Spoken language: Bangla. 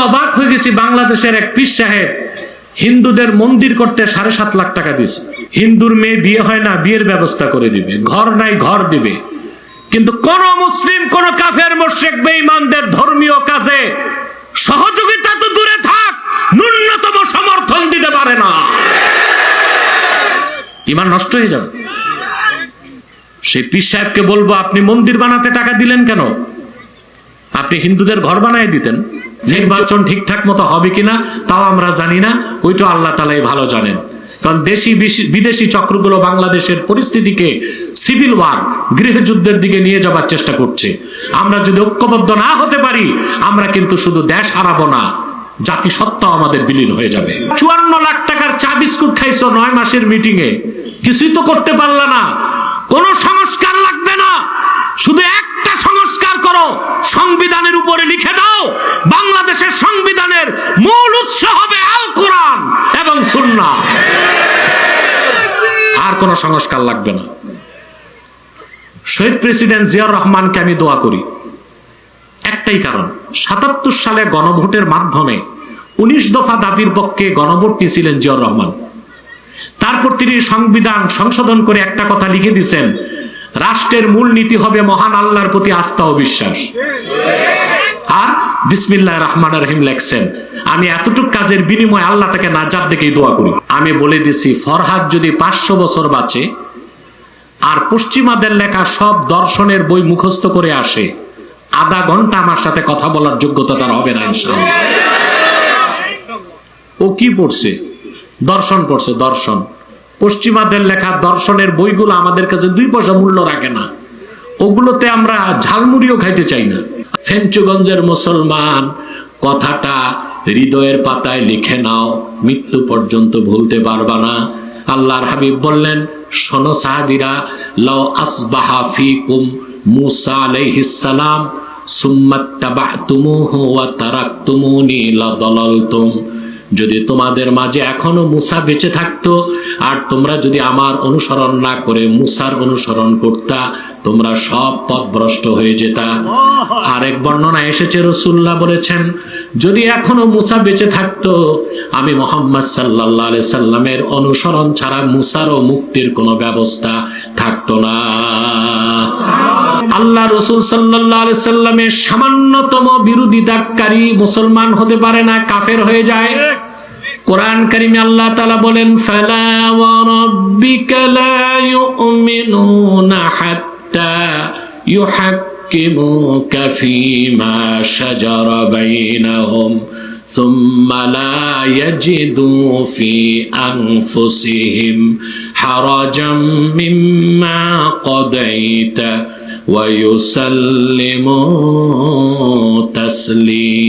অবাক হয়ে গেছি, বাংলাদেশের এক পীর সাহেব হিন্দুদের মন্দির করতে 7.5 লাখ টাকা দিয়েছে। হিন্দুর মেয়ে বিয়ে হয় না, বিয়ের ব্যবস্থা করে দিবে, ঘর নাই ঘর দিবে। কিন্তু কোন মুসলিম, কোন কাফের, মুশরিক, বেঈমানদের ধর্মীয় কাজে সহযোগিতা তো দূরে থাক, ন্যূনতম সমর্থন দিতে পারে না। ঈমান নষ্ট হয়ে যাবে। সেই পীর সাহেবকে বলবো, আপনি মন্দির বানাতে টাকা দিলেন কেন? আপনি হিন্দুদের ঘর বানায় দিতেন। নির্বাচন ঠিকঠাক মতো হবে কিনা তাও আমরা জানি না, ওইটা আল্লাহ তাআলাই ভালো জানেন। কারণ দেশি বিদেশি চক্রগুলো বাংলাদেশের পরিস্থিতিকে সিভিল ওয়ার, গৃহযুদ্ধের দিকে নিয়ে যাবার চেষ্টা করছে। আমরা যদি ঐক্যবদ্ধ না হতে পারি, আমরা কিন্তু শুধু দেশ হারাবো না, জাতিসত্তাও আমাদের বিলীন হয়ে যাবে। 54 লাখ টাকার চা বিস্কুট খাইছো 9 মাসের মিটিং এ, কিছুই তো করতে পারলা না। কোন সংস্কার লাগবে না, শুধু একটা সংস্কার করো, সংবিধানের উপরে লিখে দাও বাংলাদেশের সংবিধানের মূল উৎস হবে আল কোরআন এবং সুন্নাহ। আর কোন সংস্কার লাগবে না। শহীদ প্রেসিডেন্ট জিয়াউর রহমানকে আমি দোয়া করি, একটাই কারণ, 77 সালে গণভোটের মাধ্যমে 19 দফা দাবির পক্ষে গণভোট দিয়েছিলেন জিয়াউর রহমান। তারপর তিনি সংবিধান সংশোধন করে একটা কথা লিখে দিয়েছেন, রাষ্ট্রের মূল নীতি হবে মহান আল্লাহর প্রতি আস্থা ও বিশ্বাস। আর বিসমিল্লাহির রহমানির রহিম লেখছেন, আমি এতটুক কাজের বিনিময়ে আল্লাহ তাকে নাজাত দেখেই দোয়া করি। আমি বলে দিছি, ফরহাদ যদি 500 বছর বাঁচে আর পশ্চিমাদের লেখা সব দর্শনের বই মুখস্থ করে আসে, আধা ঘন্টা আমার সাথে কথা বলার যোগ্যতা তার হবে না ইনশাআল্লাহ। ও কি পড়ছে? দর্শন পড়ছে, দর্শন। পশ্চিমাদের লেখা দর্শনের বইগুলো আমাদের কাছে 2 পয়সা মূল্য রাখে না, ওগুলোতে আমরা ঝালমুড়িও খাইতে চাই না। ফেঞ্চুগঞ্জের মুসলমান কথাটা হৃদয়ের পাতায় লিখে নাও, মৃত্যু পর্যন্ত ভুলতে পারবা না। আল্লাহর হাবিব বললেন, শোনো সাহাবীরা, লাউ আসবাহা ফিকুম মুসা আলাইহিস সালাম সুম্মাত্তাবাতুমুহু ওয়া তারাকতুমুনি লাদালালতুম। যদি তোমাদের মাঝে এখনো মুসা বেঁচে থাকতো আর তোমরা যদি আমার অনুসরণ না করে মুসার অনুসরণ করতা, তোমরা সব পথভ্রষ্ট হয়ে যেতা। আরেক বর্ণনা এসেছে, রাসূলুল্লাহ বলেছেন, যদি এখনো মুসা বেঁচে থাকতো, আমি মুহাম্মদ সাল্লাল্লাহু আলাইহি সাল্লামের অনুসরণ ছাড়া মুসারও মুক্তির কোনো ব্যবস্থা থাকতো না। আল্লাহ রাসূল সাল্লাল্লাহু আলাইহি সাল্লামের সামান্যতম বিরোধিতাকারী মুসলমান হতে পারে না, কাফের হয়ে যায়। কোরআন কারীমে আল্লাহ তাআলা বলেন, ফালা ওয়া রাব্বিকা লা ইউমিনুনা হাত্তা ইউহাক্কিমুকা ফীমা শাজারা বাইনাহুম সুম্মা লা ইয়াজিদু ফি আনফুসিহিম হারাজাম মিম্মা কাদাইতা ওয়া ইউসাল্লিমু তাসলিমা।